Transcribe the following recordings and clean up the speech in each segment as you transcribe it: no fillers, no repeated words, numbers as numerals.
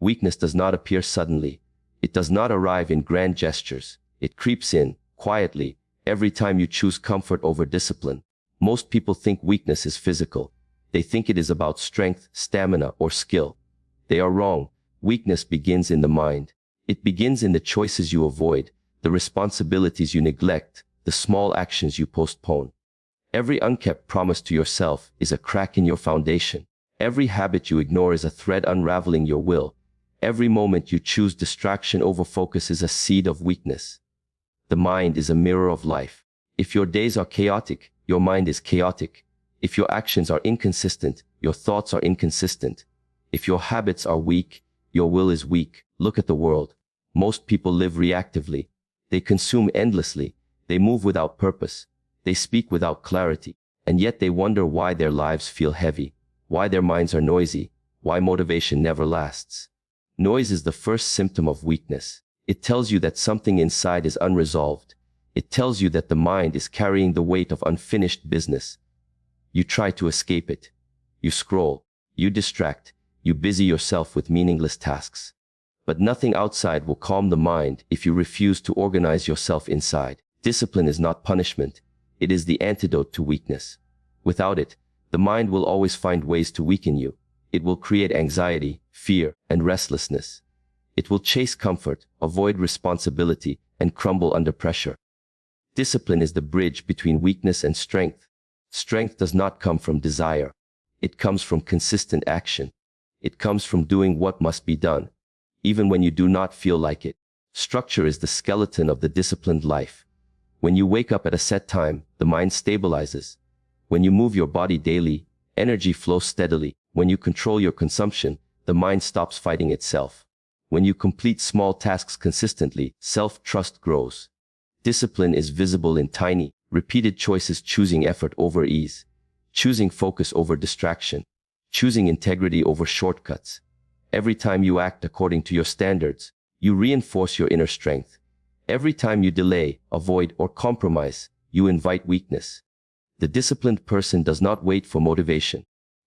Weakness does not appear suddenly. It does not arrive in grand gestures. It creeps in, quietly, every time you choose comfort over discipline. Most people think weakness is physical. They think it is about strength, stamina, or skill. They are wrong. Weakness begins in the mind. It begins in the choices you avoid, the responsibilities you neglect, the small actions you postpone. Every unkept promise to yourself is a crack in your foundation. Every habit you ignore is a thread unraveling your will. Every moment you choose distraction over focus is a seed of weakness. The mind is a mirror of life. If your days are chaotic, your mind is chaotic. If your actions are inconsistent, your thoughts are inconsistent. If your habits are weak, your will is weak. Look at the world. Most people live reactively. They consume endlessly. They move without purpose. They speak without clarity. And yet they wonder why their lives feel heavy, why their minds are noisy, why motivation never lasts. Noise is the first symptom of weakness. It tells you that something inside is unresolved. It tells you that the mind is carrying the weight of unfinished business. You try to escape it. You scroll. You distract. You busy yourself with meaningless tasks. But nothing outside will calm the mind if you refuse to organize yourself inside. Discipline is not punishment. It is the antidote to weakness. Without it, the mind will always find ways to weaken you. It will create anxiety, fear, and restlessness. It will chase comfort, avoid responsibility, and crumble under pressure. Discipline is the bridge between weakness and strength. Strength does not come from desire. It comes from consistent action. It comes from doing what must be done, even when you do not feel like it. Structure is the skeleton of the disciplined life. When you wake up at a set time, the mind stabilizes. When you move your body daily, energy flows steadily. When you control your consumption, the mind stops fighting itself. When you complete small tasks consistently, self-trust grows. Discipline is visible in tiny, repeated choices, choosing effort over ease, choosing focus over distraction, choosing integrity over shortcuts. Every time you act according to your standards, you reinforce your inner strength. Every time you delay, avoid, or compromise, you invite weakness. The disciplined person does not wait for motivation.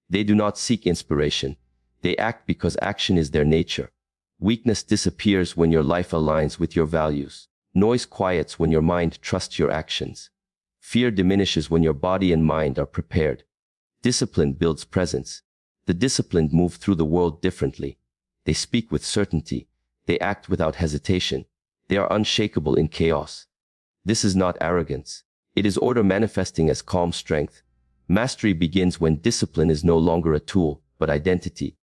They do not seek inspiration. They act because action is their nature. Weakness disappears when your life aligns with your values. Noise quiets when your mind trusts your actions. Fear diminishes when your body and mind are prepared. Discipline builds presence. The disciplined move through the world differently. They speak with certainty. They act without hesitation. They are unshakable in chaos. This is not arrogance. It is order manifesting as calm strength. Mastery begins when discipline is no longer a tool, but identity.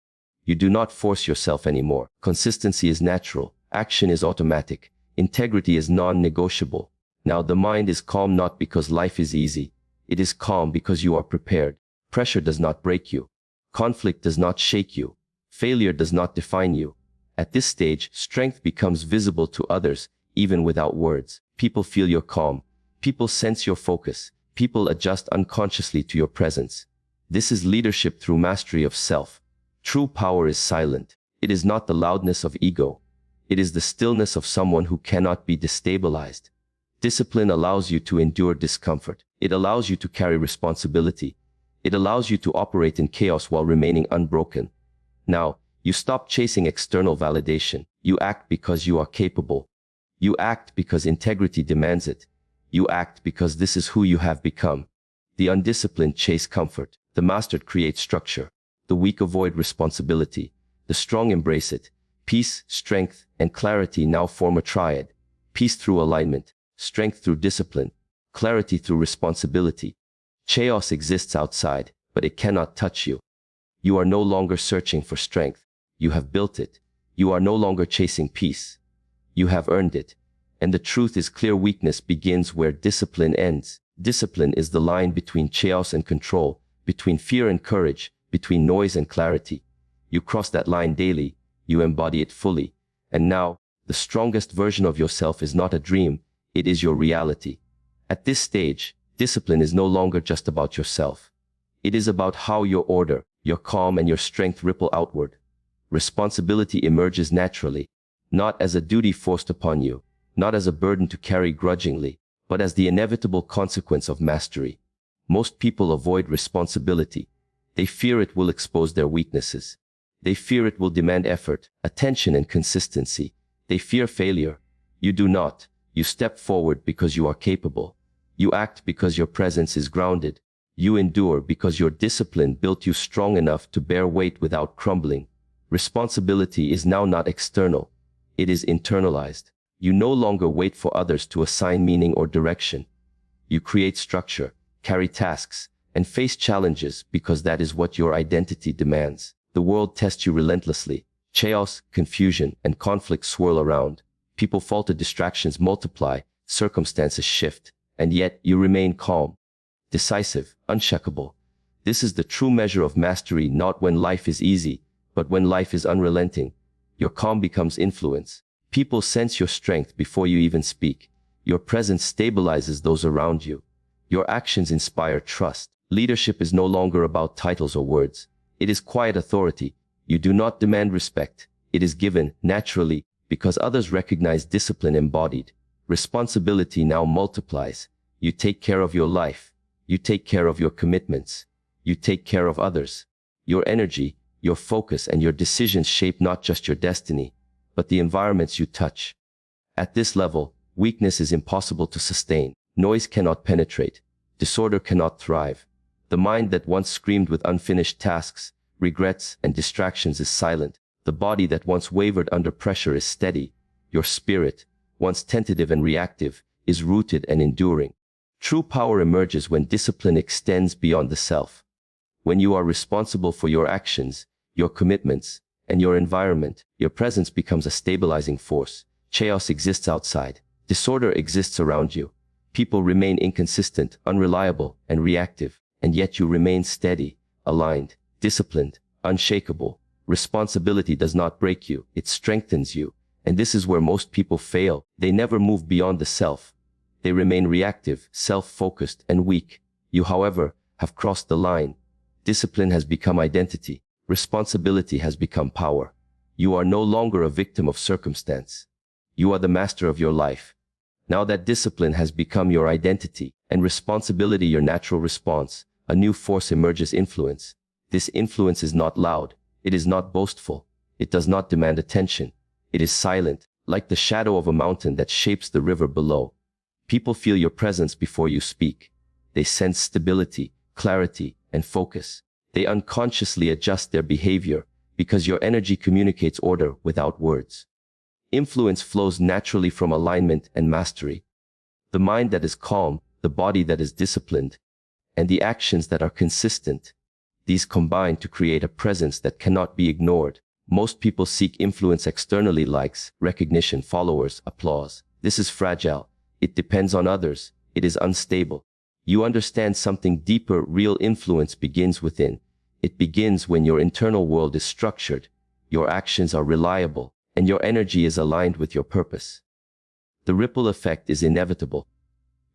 You do not force yourself anymore. Consistency is natural. Action is automatic. Integrity is non-negotiable. Now the mind is calm not because life is easy. It is calm because you are prepared. Pressure does not break you. Conflict does not shake you. Failure does not define you. At this stage, strength becomes visible to others, even without words. People feel your calm. People sense your focus. People adjust unconsciously to your presence. This is leadership through mastery of self. True power is silent. It is not the loudness of ego. It is the stillness of someone who cannot be destabilized. Discipline allows you to endure discomfort. It allows you to carry responsibility. It allows you to operate in chaos while remaining unbroken. Now, you stop chasing external validation. You act because you are capable. You act because integrity demands it. You act because this is who you have become. The undisciplined chase comfort. The mastered create structure. The weak avoid responsibility. The strong embrace it. Peace, strength, and clarity now form a triad. Peace through alignment. Strength through discipline. Clarity through responsibility. Chaos exists outside, but it cannot touch you. You are no longer searching for strength. You have built it. You are no longer chasing peace. You have earned it. And the truth is clear: weakness begins where discipline ends. Discipline is the line between chaos and control, between fear and courage, between noise and clarity. You cross that line daily. You embody it fully. And now, the strongest version of yourself is not a dream. It is your reality. At this stage, discipline is no longer just about yourself. It is about how your order, your calm, and your strength ripple outward. Responsibility emerges naturally, not as a duty forced upon you, not as a burden to carry grudgingly, but as the inevitable consequence of mastery. Most people avoid responsibility. They fear it will expose their weaknesses. They fear it will demand effort, attention, and consistency. They fear failure. You do not. You step forward because you are capable. You act because your presence is grounded. You endure because your discipline built you strong enough to bear weight without crumbling. Responsibility is now not external. It is internalized. You no longer wait for others to assign meaning or direction. You create structure, carry tasks, and face challenges because that is what your identity demands. The world tests you relentlessly. Chaos, confusion, and conflict swirl around. People falter, distractions multiply, circumstances shift, and yet you remain calm, decisive, unshakable. This is the true measure of mastery, not when life is easy, but when life is unrelenting. Your calm becomes influence. People sense your strength before you even speak. Your presence stabilizes those around you. Your actions inspire trust. Leadership is no longer about titles or words. It is quiet authority. You do not demand respect. It is given naturally because others recognize discipline embodied. Responsibility now multiplies. You take care of your life. You take care of your commitments. You take care of others. Your energy, your focus, and your decisions shape not just your destiny, but the environments you touch. At this level, weakness is impossible to sustain. Noise cannot penetrate. Disorder cannot thrive. The mind that once screamed with unfinished tasks, regrets, and distractions is silent. The body that once wavered under pressure is steady. Your spirit, once tentative and reactive, is rooted and enduring. True power emerges when discipline extends beyond the self. When you are responsible for your actions, your commitments, and your environment, your presence becomes a stabilizing force. Chaos exists outside. Disorder exists around you. People remain inconsistent, unreliable, and reactive, and yet you remain steady, aligned, disciplined, unshakable. Responsibility does not break you, it strengthens you. And this is where most people fail. They never move beyond the self. They remain reactive, self-focused, and weak. You, however, have crossed the line. Discipline has become identity. Responsibility has become power. You are no longer a victim of circumstance. You are the master of your life. Now that discipline has become your identity and responsibility your natural response, a new force emerges: influence. This influence is not loud. It is not boastful. It does not demand attention. It is silent, like the shadow of a mountain that shapes the river below. People feel your presence before you speak. They sense stability, clarity, and focus. They unconsciously adjust their behavior because your energy communicates order without words. Influence flows naturally from alignment and mastery. The mind that is calm, the body that is disciplined, and the actions that are consistent. These combine to create a presence that cannot be ignored. Most people seek influence externally: likes, recognition, followers, applause. This is fragile. It depends on others. It is unstable. You understand something deeper. Real influence begins within. It begins when your internal world is structured, your actions are reliable, and your energy is aligned with your purpose. The ripple effect is inevitable.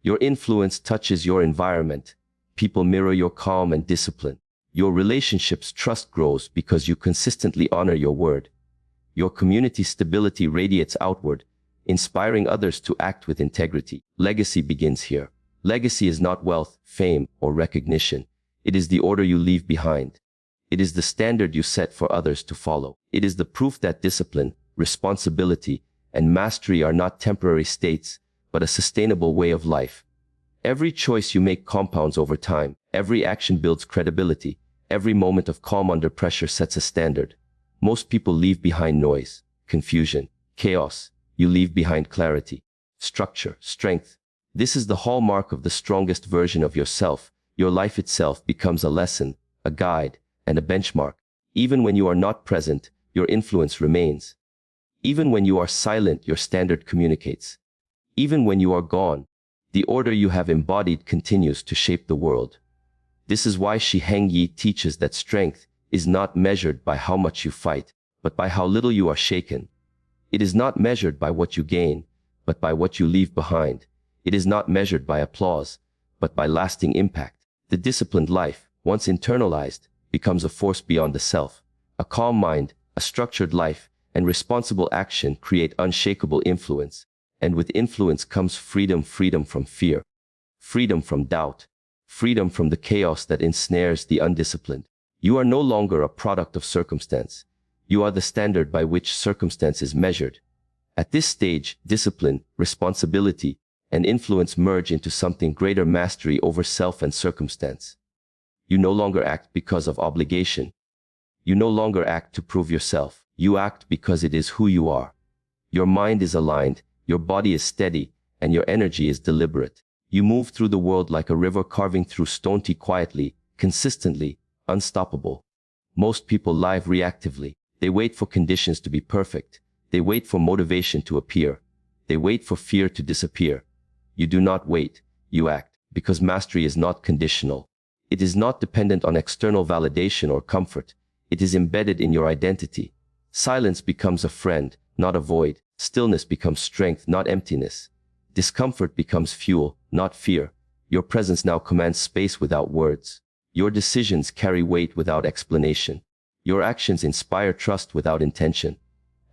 Your influence touches your environment. People mirror your calm and discipline. Your relationships' trust grows because you consistently honor your word. Your community's stability radiates outward, inspiring others to act with integrity. Legacy begins here. Legacy is not wealth, fame, or recognition. It is the order you leave behind. It is the standard you set for others to follow. It is the proof that discipline, responsibility, and mastery are not temporary states, but a sustainable way of life. Every choice you make compounds over time. Every action builds credibility. Every moment of calm under pressure sets a standard. Most people leave behind noise, confusion, chaos. You leave behind clarity, structure, strength. This is the hallmark of the strongest version of yourself. Your life itself becomes a lesson, a guide, and a benchmark. Even when you are not present, your influence remains. Even when you are silent, your standard communicates. Even when you are gone, the order you have embodied continues to shape the world. This is why SheHengWorld teaches that strength is not measured by how much you fight, but by how little you are shaken. It is not measured by what you gain, but by what you leave behind. It is not measured by applause, but by lasting impact. The disciplined life, once internalized, becomes a force beyond the self. A calm mind, a structured life, and responsible action create unshakable influence. And with influence comes freedom: freedom from fear, freedom from doubt, freedom from the chaos that ensnares the undisciplined. You are no longer a product of circumstance. You are the standard by which circumstance is measured. At this stage, discipline, responsibility, and influence merge into something greater: mastery over self and circumstance. You no longer act because of obligation. You no longer act to prove yourself. You act because it is who you are. Your mind is aligned, your body is steady, and your energy is deliberate. You move through the world like a river carving through stone, quietly, consistently, unstoppable. Most people live reactively. They wait for conditions to be perfect. They wait for motivation to appear. They wait for fear to disappear. You do not wait, you act, because mastery is not conditional. It is not dependent on external validation or comfort. It is embedded in your identity. Silence becomes a friend, not a void. Stillness becomes strength, not emptiness. Discomfort becomes fuel, not fear. Your presence now commands space without words. Your decisions carry weight without explanation. Your actions inspire trust without intention.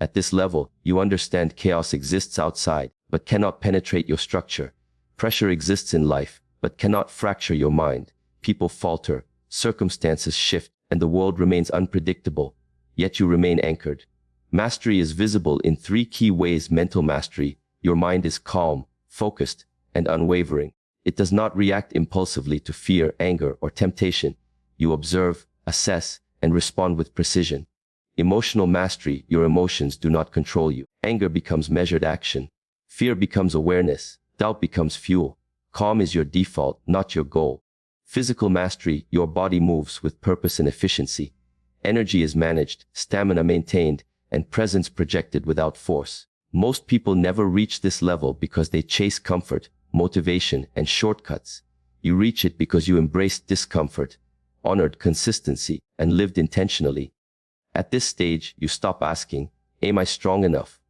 At this level, you understand chaos exists outside, but cannot penetrate your structure. Pressure exists in life, but cannot fracture your mind. People falter, circumstances shift, and the world remains unpredictable. Yet you remain anchored. Mastery is visible in three key ways: mental mastery. Your mind is calm, focused, and unwavering. It does not react impulsively to fear, anger, or temptation. You observe, assess, and respond with precision. Emotional mastery. Your emotions do not control you. Anger becomes measured action. Fear becomes awareness. Doubt becomes fuel. Calm is your default, not your goal. Physical mastery. Your body moves with purpose and efficiency. Energy is managed, stamina maintained, and presence projected without force. Most people never reach this level because they chase comfort, motivation, and shortcuts. You reach it because you embraced discomfort, honored consistency, and lived intentionally. At this stage, you stop asking, "Am I strong enough?"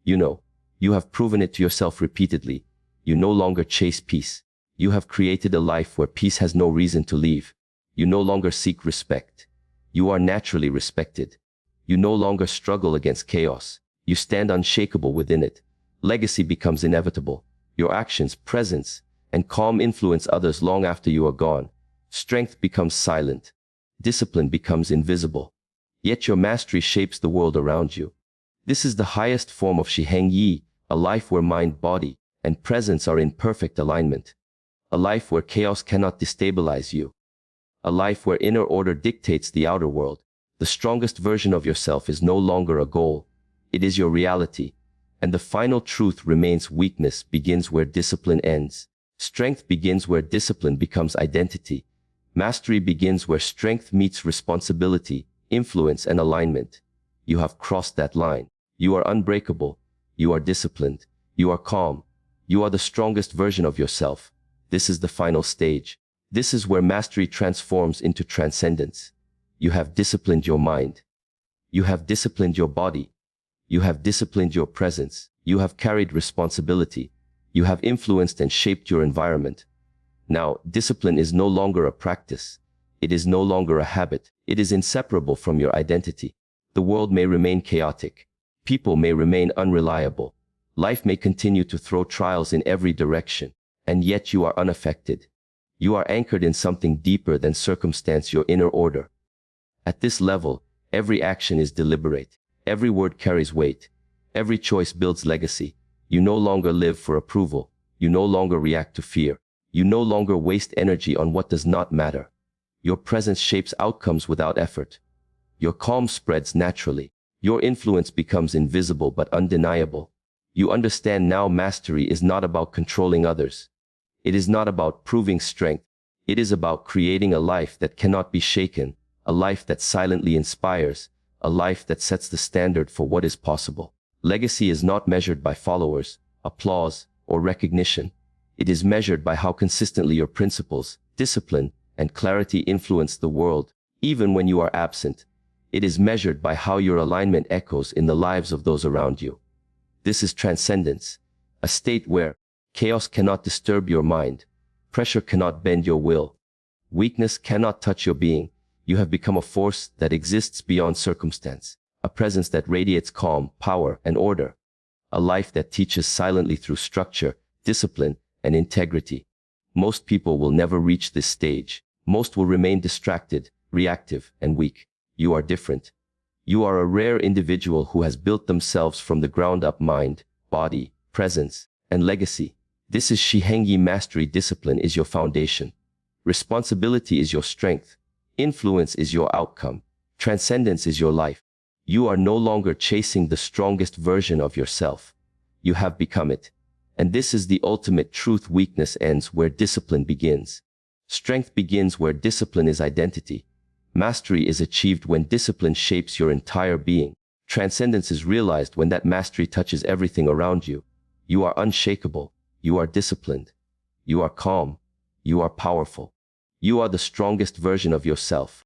You know, you have proven it to yourself repeatedly. You no longer chase peace. You have created a life where peace has no reason to leave. You no longer seek respect. You are naturally respected. You no longer struggle against chaos. You stand unshakable within it. Legacy becomes inevitable. Your actions, presence, and calm influence others long after you are gone. Strength becomes silent. Discipline becomes invisible. Yet your mastery shapes the world around you. This is the highest form of SheHengWorld, a life where mind, body, and presence are in perfect alignment. A life where chaos cannot destabilize you. A life where inner order dictates the outer world. The strongest version of yourself is no longer a goal. It is your reality. And the final truth remains: weakness begins where discipline ends. Strength begins where discipline becomes identity. Mastery begins where strength meets responsibility, influence, and alignment. You have crossed that line. You are unbreakable. You are disciplined. You are calm. You are the strongest version of yourself. This is the final stage. This is where mastery transforms into transcendence. You have disciplined your mind. You have disciplined your body. You have disciplined your presence. You have carried responsibility. You have influenced and shaped your environment. Now, discipline is no longer a practice. It is no longer a habit. It is inseparable from your identity. The world may remain chaotic. People may remain unreliable. Life may continue to throw trials in every direction. And yet you are unaffected. You are anchored in something deeper than circumstance, your inner order. At this level, every action is deliberate. Every word carries weight. Every choice builds legacy. You no longer live for approval. You no longer react to fear. You no longer waste energy on what does not matter. Your presence shapes outcomes without effort. Your calm spreads naturally. Your influence becomes invisible but undeniable. You understand now: mastery is not about controlling others. It is not about proving strength. It is about creating a life that cannot be shaken, a life that silently inspires, a life that sets the standard for what is possible. Legacy is not measured by followers, applause, or recognition. It is measured by how consistently your principles, discipline, and clarity influence the world, even when you are absent. It is measured by how your alignment echoes in the lives of those around you. This is transcendence, a state where chaos cannot disturb your mind, pressure cannot bend your will, weakness cannot touch your being. You have become a force that exists beyond circumstance, a presence that radiates calm, power, and order, a life that teaches silently through structure, discipline, and integrity. Most people will never reach this stage. Most will remain distracted, reactive, and weak. You are different. You are a rare individual who has built themselves from the ground up mind, body, presence, and legacy. This is SheHengWorld. Mastery. Discipline is your foundation. Responsibility is your strength. Influence is your outcome. Transcendence is your life. You are no longer chasing the strongest version of yourself. You have become it. And this is the ultimate truth. Weakness ends where discipline begins. Strength begins where discipline is identity. Mastery is achieved when discipline shapes your entire being. Transcendence is realized when that mastery touches everything around you. You are unshakable. You are disciplined. You are calm. You are powerful. You are the strongest version of yourself.